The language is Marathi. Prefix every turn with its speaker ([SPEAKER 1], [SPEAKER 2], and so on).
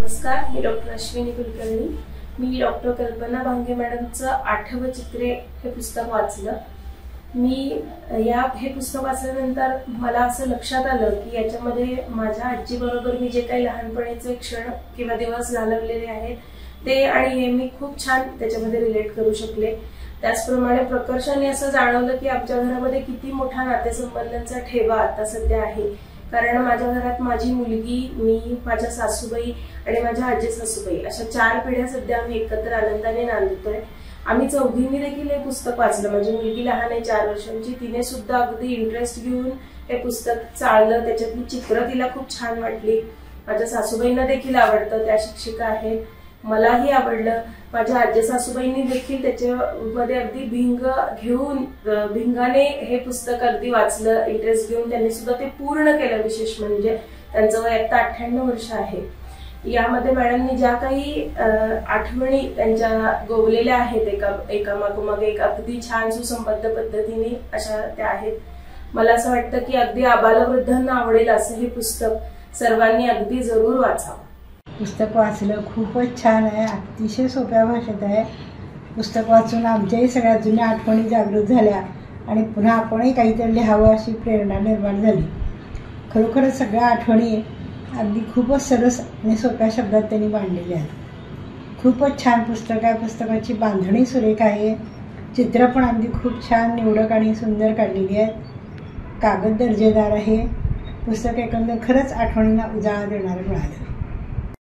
[SPEAKER 1] नमस्कार, मी डॉक्टर अश्विनी कुलकर्णी। मी डॉक्टर कल्पना भांगे मॅडमचं 8वं चित्रे हे पुस्तक वाचलं। मी हे पुस्तक वाचल्यानंतर मला असं लक्षात आलं की याच्यामध्ये माझ्या आजीबरोबर मी जे काही लहानपणीचे क्षण किंवा दिवस घालवलेले आहेत ते आणि हे मी खूप छान त्याच्यामध्ये रिलेट करू शकले। त्याचप्रमाणे प्रकर्षाने असं जाणवलं की आमच्या घरामध्ये किती मोठा नातेसंबंधांचा ठेवा आता सध्या आहे। कारण माझ्या घरात माझी मुलगी, मी, माझ्या सासूबाई आणि माझ्या आजी सासूबाई अशा 4 पिढ्या सध्या आम्ही एकत्र आनंदाने नांदतोय। आम्ही चौघींनी देखील हे पुस्तक वाचलं। माझी मुलगी लहान आहे, 4 वर्षांची, तिने सुद्धा अगदी इंटरेस्ट घेऊन हे पुस्तक चाळलं। त्याच्यातली चित्र तिला खूप छान वाटली। माझ्या सासूबाईंना देखील आवडतं, त्या शिक्षिका आहेत, मलाही आवडलं। माझ्या आजी सासूबाईंनी देखील त्याच्यामध्ये अगदी भिंगाने हे पुस्तक अगदी वाचलं, इंटरेस्ट घेऊन त्यांनी सुद्धा ते पूर्ण केलं। विशेष म्हणजे त्यांचं वय आता 98 वर्ष आहे। यामध्ये मॅडमनी ज्या काही आठवणी त्यांच्या गोवलेल्या आहेत एकामागोमाग एक अगदी छान सुसंबद्ध पद्धतीने अशा त्या आहेत। मला असं वाटतं की अगदी आबालवृद्धांना आवडेल असं हे पुस्तक सर्वांनी अगदी जरूर वाचावं।
[SPEAKER 2] पुस्तक वाचलं, खूपच छान आहे, अतिशय सोप्या भाषेत आहे। पुस्तक वाचून आमच्याही सगळ्या जुन्या आठवणी जागृत झाल्या आणि पुन्हा आपणही काहीतरी लिहावं अशी प्रेरणा निर्माण झाली। खरोखरच सगळ्या आठवणी अगदी खूपच सरस आणि सोप्या शब्दात त्यांनी मांडलेल्या आहेत। खूपच छान पुस्तक आहे। पुस्तकाची बांधणी सुरेख आहे, चित्र पण अगदी खूप छान निवडक आणि सुंदर काढलेली आहेत। कागद दर्जेदार आहे। पुस्तक एकंदर खरंच आठवणींना उजाळा देणारं मिळालं।